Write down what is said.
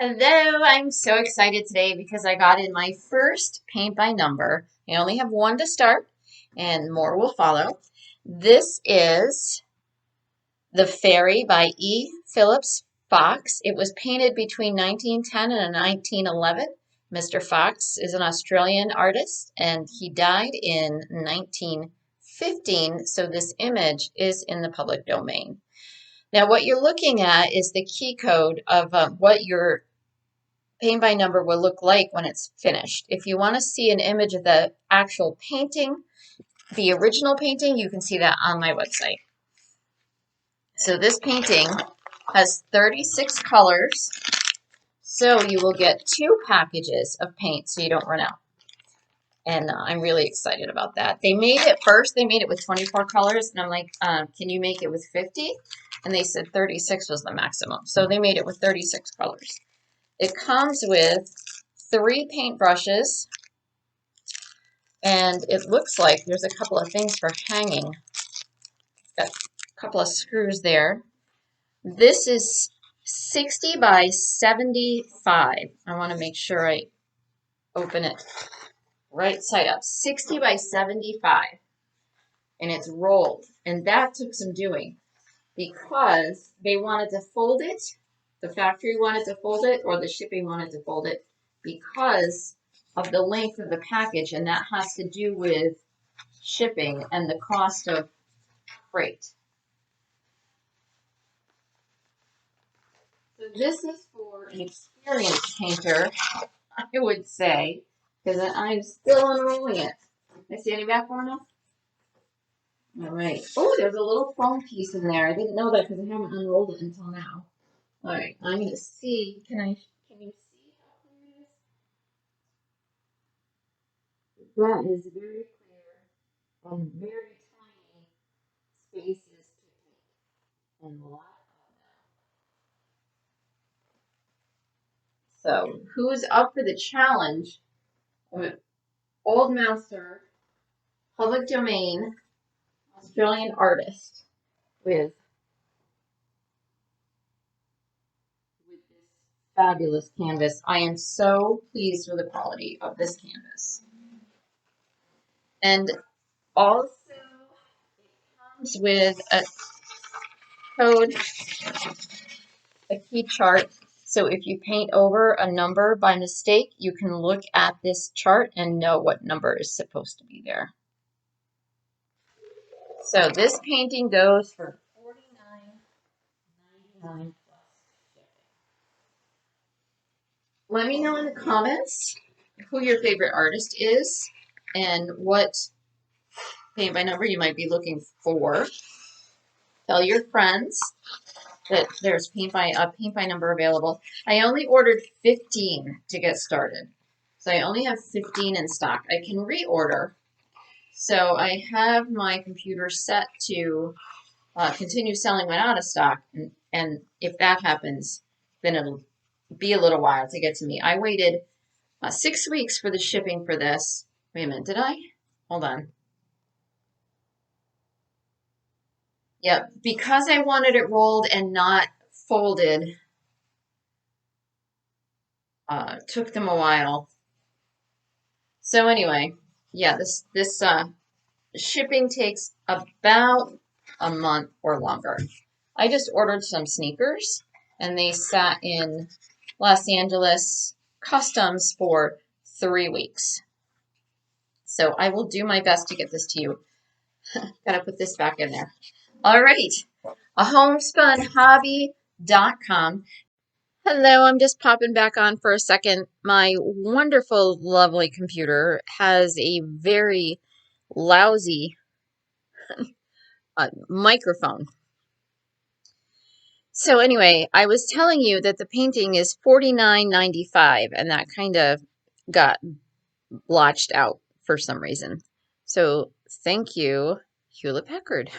Hello, I'm so excited today because I got in my first paint by number. I only have one to start and more will follow. This is the Ferry by Phillip Fox. It was painted between 1910 and 1911. Mr. Fox is an Australian artist and he died in 1915, so this image is in the public domain. Now, what you're looking at is the key code of what your paint by number will look like when it's finished. If you want to see an image of the actual painting, the original painting, you can see that on my website. So this painting has 36 colors, so you will get 2 packages of paint so you don't run out. And I'm really excited about that. They made it with 24 colors, and I'm like, can you make it with 50? And they said 36 was the maximum. So they made it with 36 colors. It comes with 3 paint brushes, and it looks like there's a couple of things for hanging. Got a couple of screws there. This is 60 by 75. I want to make sure I open it right side up. 60 by 75. And it's rolled. And that took some doing because they wanted to fold it. The factory wanted to fold it, or the shipping wanted to fold it because of the length of the package, and that has to do with shipping and the cost of freight. So this is for an experienced painter, I would say, because I'm still unrolling it. Am I standing back far enough? All right. Oh, there's a little foam piece in there. I didn't know that because I haven't unrolled it until now. All right, I'm going to see. Can you see how clear it is? That is very clear and very tiny spaces to paint and a lot of them. So, who's up for the challenge of an old master, public domain, Australian artist with this fabulous canvas? I am so pleased with the quality of this canvas. And also, it comes with a code, a key chart. So if you paint over a number by mistake, you can look at this chart and know what number is supposed to be there. So this painting goes for $49.99 plus shipping. Let me know in the comments who your favorite artist is and what paint by number you might be looking for. Tell your friends that there's a paint by number available. I only ordered 15 to get started. So I only have 15 in stock. I can reorder. So I have my computer set to continue selling when out of stock. And if that happens, then it'll be a little while to get to me. I waited 6 weeks for the shipping for this. Wait a minute, did I? Hold on. Yep, because I wanted it rolled and not folded, took them a while. So anyway, yeah, this shipping takes about a month or longer. I just ordered some sneakers, and they sat in Los Angeles customs for 3 weeks. So I will do my best to get this to you. Gotta put this back in there. All right, ahomespunhobby.com. Hello, I'm just popping back on for a second. My wonderful, lovely computer has a very lousy microphone. So anyway, I was telling you that the painting is $49.95, and that kind of got blotched out for some reason. So thank you, Hewlett Packard.